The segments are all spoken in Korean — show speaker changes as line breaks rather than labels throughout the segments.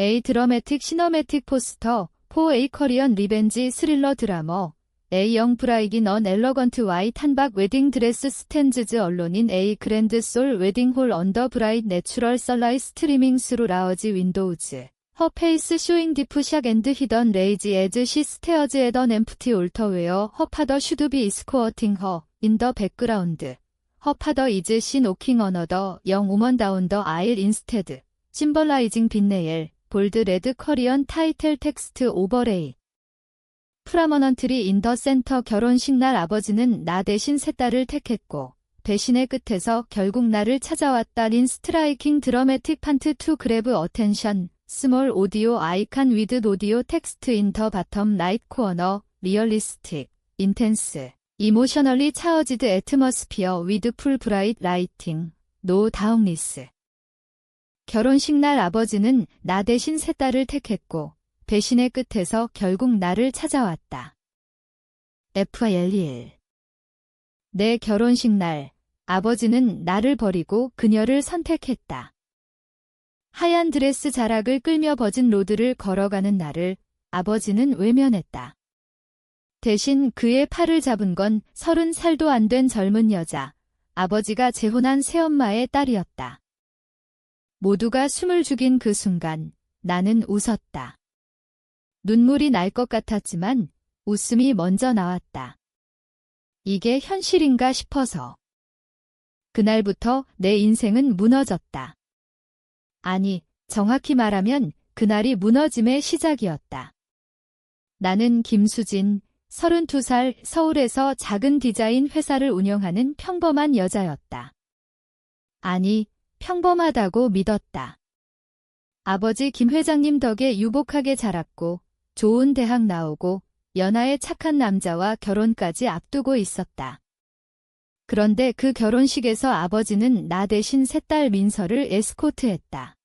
A 드러매틱 시너매틱 포스터 4A 커리언 리벤지 스릴러 드라머 A 영 브라이긴 언 엘러건트 와이트 한박 웨딩 드레스 스탠즈즈 언론인 A 그랜드 솔 웨딩 홀 언더 브라이트 내추럴 썰라이 스트리밍 스루 라워지 윈도우즈 허 페이스 쇼잉 디프 샥 앤드 히던 레이지 에즈 시 스테어즈 에던 엠프티 올터웨어 허 파더 슈드 비 스코어팅 허 인 더 백그라운드 허 파더 이즈 시 노킹 어너더 영 우먼 다운 더 아일 인스테드 심벌라이징 빈네일 볼드 레드 커리언 타이틀 텍스트 오버레이 프라머넌트리 인 더 센터 결혼식 날 아버지는 나 대신 새 딸을 택했고 배신의 끝에서 결국 나를 찾아왔다 린 스트라이킹 드러매틱 판트 투 그래브 어텐션 스몰 오디오 아이칸 위드 오디오 텍스트 인 더 바텀 라이트 코어너 리얼리스틱 인텐스 이모셔널리 차어지드 애트머스피어 위드 풀 브라이트 라이팅 노 다운리스 결혼식 날 아버지는 나 대신 새 딸을 택했고 배신의 끝에서 결국 나를 찾아왔다. FL1 내 결혼식 날 아버지는 나를 버리고 그녀를 선택했다. 하얀 드레스 자락을 끌며 버진 로드를 걸어가는 나를 아버지는 외면했다. 대신 그의 팔을 잡은 건 30살도 안 된 젊은 여자, 아버지가 재혼한 새엄마의 딸이었다. 모두가 숨을 죽인 그 순간 나는 웃었다. 눈물이 날 것 같았지만 웃음이 먼저 나왔다. 이게 현실인가 싶어서. 그날부터 내 인생은 무너졌다. 아니, 정확히 말하면 그날이 무너짐의 시작이었다. 나는 김수진, 32살 서울에서 작은 디자인 회사를 운영하는 평범한 여자였다. 아니, 평범하다고 믿었다. 아버지 김 회장님 덕에 유복하게 자랐고 좋은 대학 나오고 연하의 착한 남자와 결혼까지 앞두고 있었다. 그런데 그 결혼식에서 아버지는 나 대신 새딸 민서를 에스코트했다.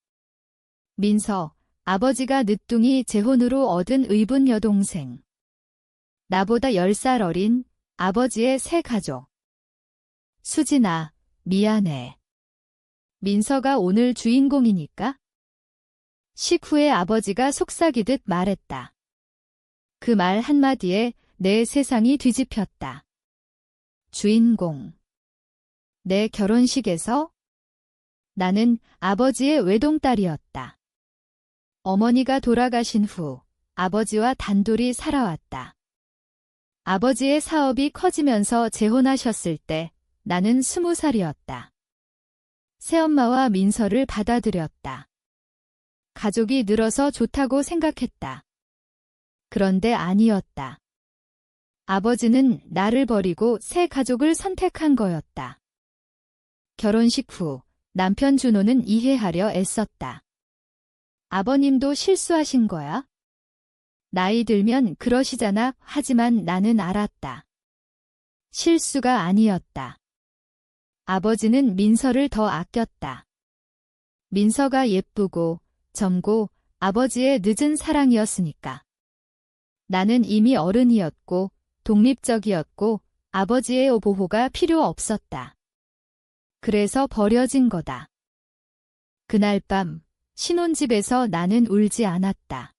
민서, 아버지가 늦둥이 재혼으로 얻은 의붓 여동생. 나보다 10살 어린 아버지의 새 가족. 수진아, 미안해. 민서가 오늘 주인공이니까? 식후에 아버지가 속삭이듯 말했다. 그 말 한마디에 내 세상이 뒤집혔다. 주인공. 내 결혼식에서? 나는 아버지의 외동딸이었다. 어머니가 돌아가신 후 아버지와 단둘이 살아왔다. 아버지의 사업이 커지면서 재혼하셨을 때 나는 20살이었다. 새엄마와 민서를 받아들였다. 가족이 늘어서 좋다고 생각했다. 그런데 아니었다. 아버지는 나를 버리고 새 가족을 선택한 거였다. 결혼식 후 남편 준호는 이해하려 애썼다. 아버님도 실수하신 거야? 나이 들면 그러시잖아. 하지만 나는 알았다. 실수가 아니었다. 아버지는 민서를 더 아꼈다. 민서가 예쁘고 젊고 아버지의 늦은 사랑이었으니까. 나는 이미 어른이었고 독립적이었고 아버지의 보호가 필요 없었다. 그래서 버려진 거다. 그날 밤 신혼집에서 나는 울지 않았다.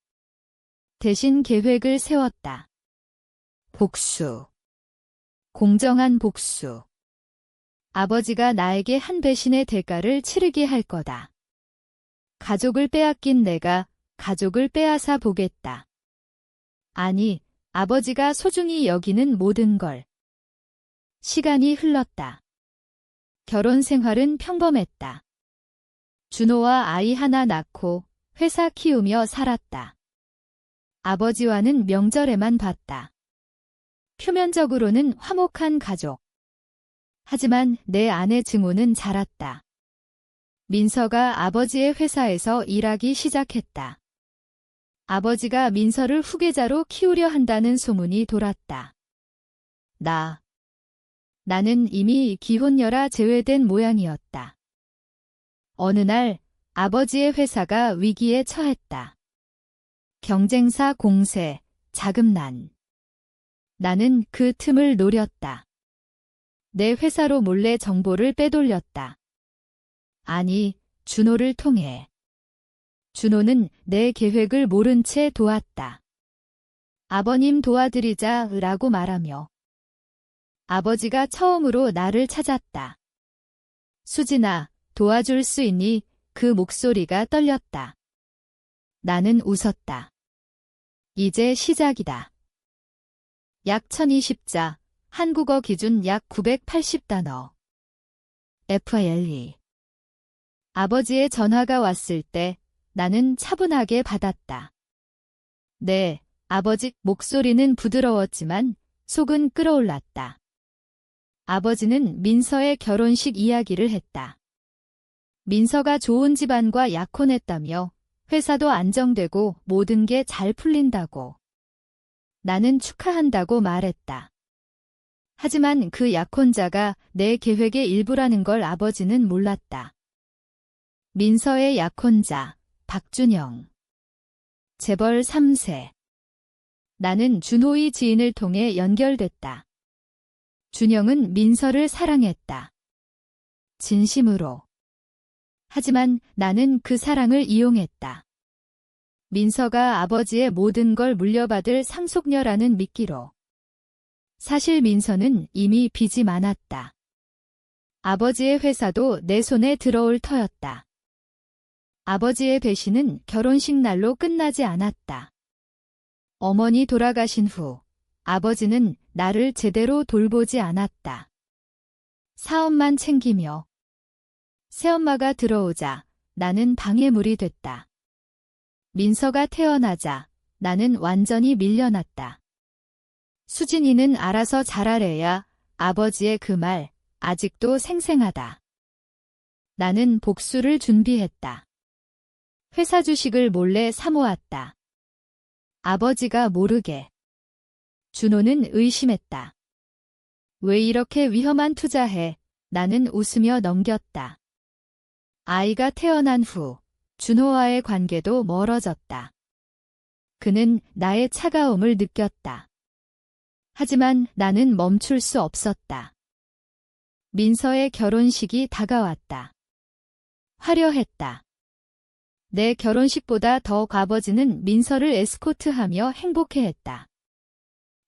대신 계획을 세웠다. 복수. 공정한 복수. 아버지가 나에게 한 배신의 대가를 치르게 할 거다. 가족을 빼앗긴 내가 가족을 빼앗아 보겠다. 아니, 아버지가 소중히 여기는 모든 걸. 시간이 흘렀다. 결혼 생활은 평범했다. 준호와 아이 하나 낳고 회사 키우며 살았다. 아버지와는 명절에만 봤다. 표면적으로는 화목한 가족. 하지만 내 아내 증오는 자랐다. 민서가 아버지의 회사에서 일하기 시작했다. 아버지가 민서를 후계자로 키우려 한다는 소문이 돌았다. 나는 이미 기혼녀라 제외된 모양이었다. 어느 날 아버지의 회사가 위기에 처했다. 경쟁사 공세, 자금난. 나는 그 틈을 노렸다. 내 회사로 몰래 정보를 빼돌렸다. 아니, 준호를 통해. 준호는 내 계획을 모른 채 도왔다. 아버님 도와드리자 라고 말하며. 아버지가 처음으로 나를 찾았다. 수진아, 도와줄 수 있니? 그 목소리가 떨렸다. 나는 웃었다. 이제 시작이다. 약 1020자, 한국어 기준 약 980단어. FILE. 아버지의 전화가 왔을 때 나는 차분하게 받았다. 네, 아버지. 목소리는 부드러웠지만 속은 끓어올랐다. 아버지는 민서의 결혼식 이야기를 했다. 민서가 좋은 집안과 약혼했다며 회사도 안정되고 모든 게 잘 풀린다고. 나는 축하한다고 말했다. 하지만 그 약혼자가 내 계획의 일부라는 걸 아버지는 몰랐다. 민서의 약혼자, 박준영. 재벌 3세. 나는 준호의 지인을 통해 연결됐다. 준영은 민서를 사랑했다. 진심으로. 하지만 나는 그 사랑을 이용했다. 민서가 아버지의 모든 걸 물려받을 상속녀라는 미끼로. 사실 민서는 이미 빚이 많았다. 아버지의 회사도 내 손에 들어올 터였다. 아버지의 배신은 결혼식 날로 끝나지 않았다. 어머니 돌아가신 후 아버지는 나를 제대로 돌보지 않았다. 사업만 챙기며. 새엄마가 들어오자 나는 방해물이 됐다. 민서가 태어나자 나는 완전히 밀려났다. 수진이는 알아서 잘하래야. 아버지의 그 말 아직도 생생하다. 나는 복수를 준비했다. 회사 주식을 몰래 사모았다. 아버지가 모르게. 준호는 의심했다. 왜 이렇게 위험한 투자해? 나는 웃으며 넘겼다. 아이가 태어난 후 준호와의 관계도 멀어졌다. 그는 나의 차가움을 느꼈다. 하지만 나는 멈출 수 없었다. 민서의 결혼식이 다가왔다. 화려했다. 내 결혼식보다 더 아버지는 민서를 에스코트하며 행복해했다.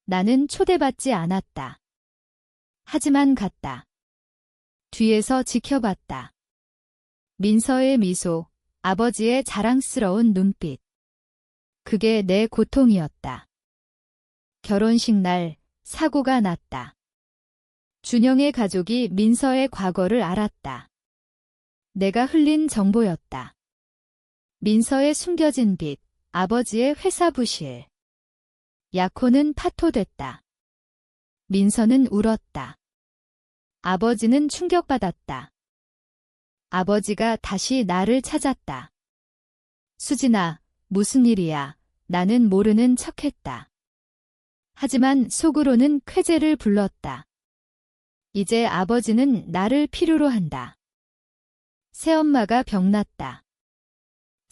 나는 초대받지 않았다. 하지만 갔다. 뒤에서 지켜봤다. 민서의 미소, 아버지의 자랑스러운 눈빛. 그게 내 고통이었다. 결혼식 날 사고가 났다. 준영의 가족이 민서의 과거를 알았다. 내가 흘린 정보였다. 민서의 숨겨진 빚, 아버지의 회사 부실. 약혼은 파토됐다. 민서는 울었다. 아버지는 충격받았다. 아버지가 다시 나를 찾았다. 수진아, 무슨 일이야? 나는 모르는 척했다. 하지만 속으로는 쾌재를 불렀다. 이제 아버지는 나를 필요로 한다. 새엄마가 병났다.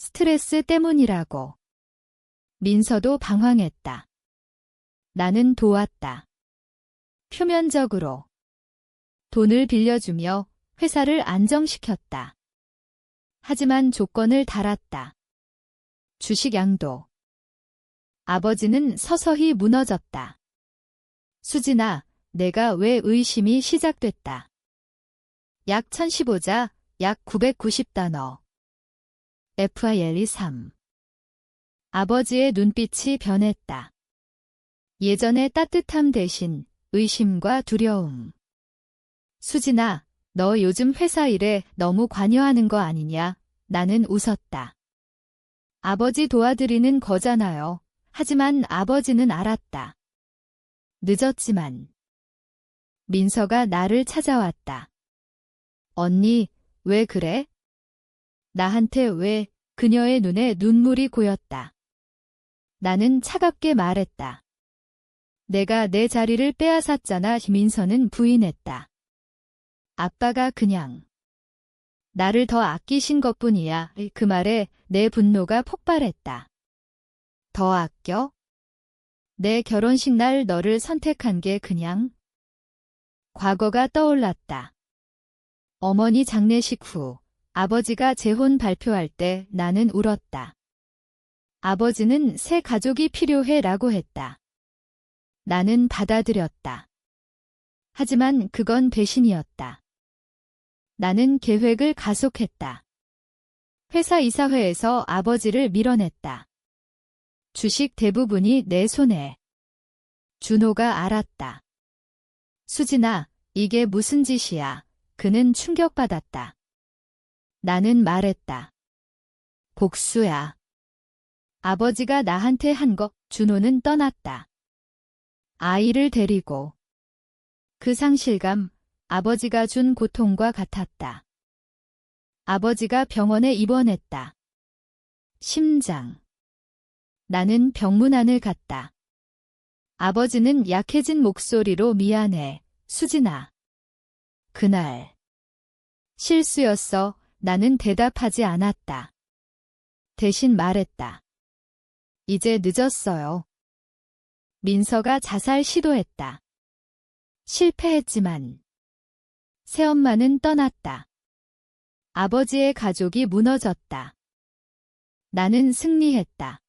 스트레스 때문이라고. 민서도 방황했다. 나는 도왔다. 표면적으로. 돈을 빌려주며 회사를 안정시켰다. 하지만 조건을 달았다. 주식 양도. 아버지는 서서히 무너졌다. 수진아, 내가 왜 의심이 시작됐다. 약 1015자, 약 990단어. FILE 3. 아버지의 눈빛이 변했다. 예전의 따뜻함 대신 의심과 두려움. 수진아, 너 요즘 회사 일에 너무 관여하는 거 아니냐? 나는 웃었다. 아버지 도와드리는 거잖아요. 하지만 아버지는 알았다. 늦었지만. 민서가 나를 찾아왔다. 언니, 왜 그래? 나한테 왜? 그녀의 눈에 눈물이 고였다. 나는 차갑게 말했다. 내가 내 자리를 빼앗았잖아. 민서는 부인했다. 아빠가 그냥 나를 더 아끼신 것뿐이야. 그 말에 내 분노가 폭발했다. 더 아껴? 내 결혼식 날 너를 선택한 게 그냥? 과거가 떠올랐다. 어머니 장례식 후 아버지가 재혼 발표할 때 나는 울었다. 아버지는 새 가족이 필요해 라고 했다. 나는 받아들였다. 하지만 그건 배신이었다. 나는 계획을 가속했다. 회사 이사회에서 아버지를 밀어냈다. 주식 대부분이 내 손에. 준호가 알았다. 수진아, 이게 무슨 짓이야. 그는 충격받았다. 나는 말했다. 복수야. 아버지가 나한테 한 거. 준호는 떠났다. 아이를 데리고. 그 상실감, 아버지가 준 고통과 같았다. 아버지가 병원에 입원했다. 심장. 나는 병문 안을 갔다. 아버지는 약해진 목소리로 미안해, 수진아. 그날. 실수였어. 나는 대답하지 않았다. 대신 말했다. 이제 늦었어요. 민서가 자살 시도했다. 실패했지만 새엄마는 떠났다. 아버지의 가족이 무너졌다. 나는 승리했다.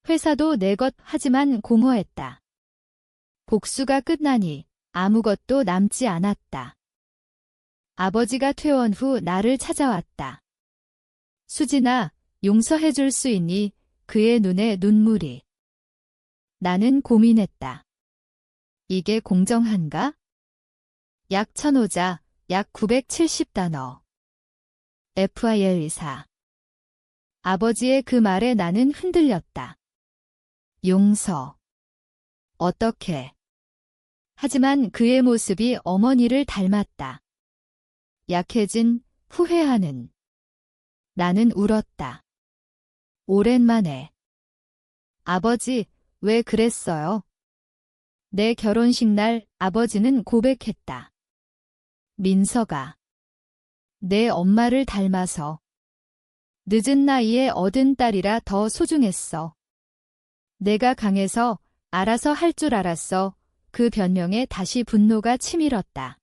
회사도 내 것. 하지만 공허했다. 복수가 끝나니 아무것도 남지 않았다. 아버지가 퇴원 후 나를 찾아왔다. 수진아, 용서해 줄 수 있니? 그의 눈에 눈물이. 나는 고민했다. 이게 공정한가? 약 1000호자, 약 970단어. FIL24. 아버지의 그 말에 나는 흔들렸다. 용서. 어떻게? 하지만 그의 모습이 어머니를 닮았다. 약해진, 후회하는. 나는 울었다. 오랜만에. 아버지, 왜 그랬어요? 내 결혼식 날 아버지는 고백했다. 민서가 내 엄마를 닮아서 늦은 나이에 얻은 딸이라 더 소중했어. 내가 강해서 알아서 할 줄 알았어. 그 변명에 다시 분노가 치밀었다.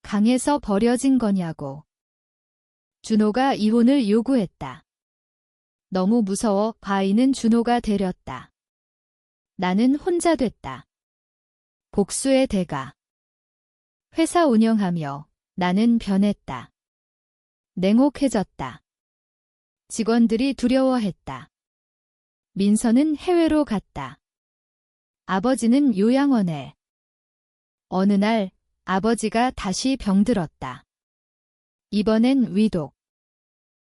강해서 버려진 거냐고. 준호가 이혼을 요구했다. 너무 무서워. 바이는 준호가 데렸다. 나는 혼자 됐다. 복수의 대가. 회사 운영하며 나는 변했다. 냉혹해졌다. 직원들이 두려워했다. 민서는 해외로 갔다. 아버지는 요양원에. 어느 날 아버지가 다시 병들었다. 이번엔 위독.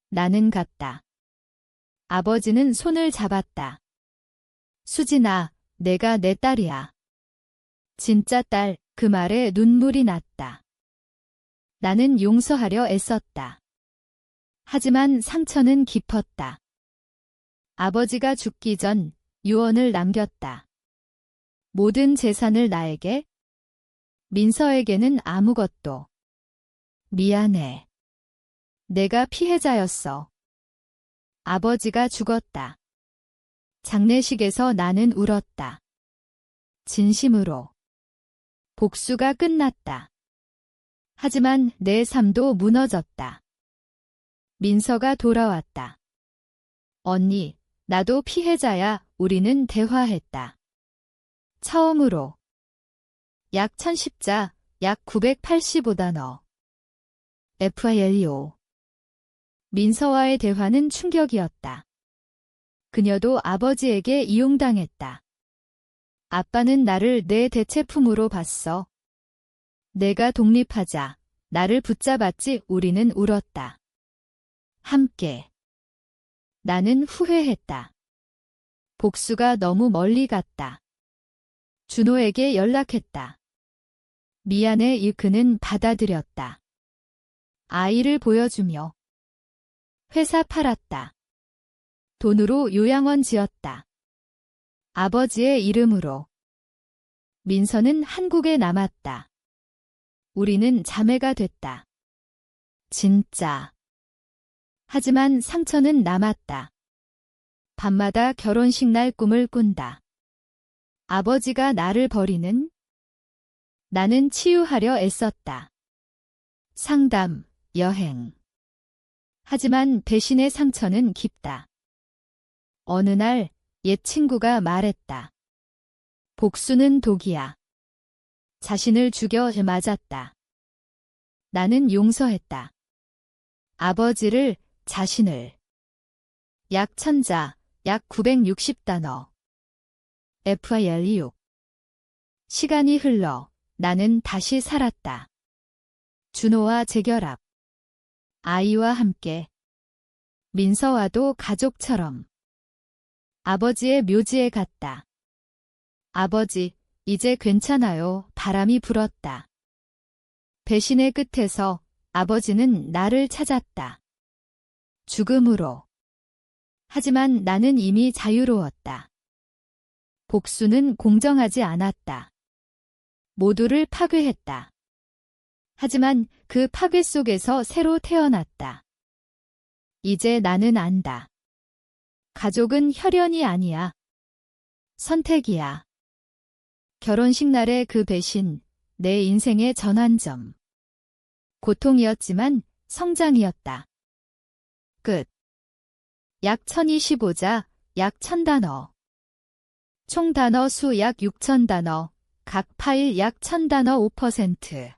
나는 갔다. 아버지는 손을 잡았다. 수진아, 내가 내 딸이야. 진짜 딸. 그 말에 눈물이 났다. 나는 용서하려 애썼다. 하지만 상처는 깊었다. 아버지가 죽기 전 유언을 남겼다. 모든 재산을 나에게, 민서에게는 아무것도. 미안해. 내가 피해자였어. 아버지가 죽었다. 장례식에서 나는 울었다. 진심으로. 복수가 끝났다. 하지만 내 삶도 무너졌다. 민서가 돌아왔다. 언니, 나도 피해자야. 우리는 대화했다. 처음으로. 약 1010자, 약 985단어. FIL25. 민서와의 대화는 충격이었다. 그녀도 아버지에게 이용당했다. 아빠는 나를 내 대체품으로 봤어. 내가 독립하자. 나를 붙잡았지. 우리는 울었다. 함께. 나는 후회했다. 복수가 너무 멀리 갔다. 준호에게 연락했다. 미안해. 그는 받아들였다. 아이를 보여주며. 회사 팔았다. 돈으로 요양원 지었다. 아버지의 이름으로. 민서는 한국에 남았다. 우리는 자매가 됐다. 진짜. 하지만 상처는 남았다. 밤마다 결혼식 날 꿈을 꾼다. 아버지가 나를 버리는? 나는 치유하려 애썼다. 상담, 여행. 하지만 배신의 상처는 깊다. 어느 날 옛 친구가 말했다. 복수는 독이야. 자신을 죽여 맞았다. 나는 용서했다. 아버지를, 자신을. 약천자, 약 960단어. FIL6. 시간이 흘러 나는 다시 살았다. 준호와 재결합. 아이와 함께. 민서와도 가족처럼. 아버지의 묘지에 갔다. 아버지, 이제 괜찮아요. 바람이 불었다. 배신의 끝에서 아버지는 나를 찾았다. 죽음으로. 하지만 나는 이미 자유로웠다. 복수는 공정하지 않았다. 모두를 파괴했다. 하지만 그 파괴 속에서 새로 태어났다. 이제 나는 안다. 가족은 혈연이 아니야. 선택이야. 결혼식 날의 그 배신, 내 인생의 전환점. 고통이었지만 성장이었다. 끝. 약 1025자, 약 1000단어. 총 단어 수 약 6000단어, 각 파일 약 1000단어 5%.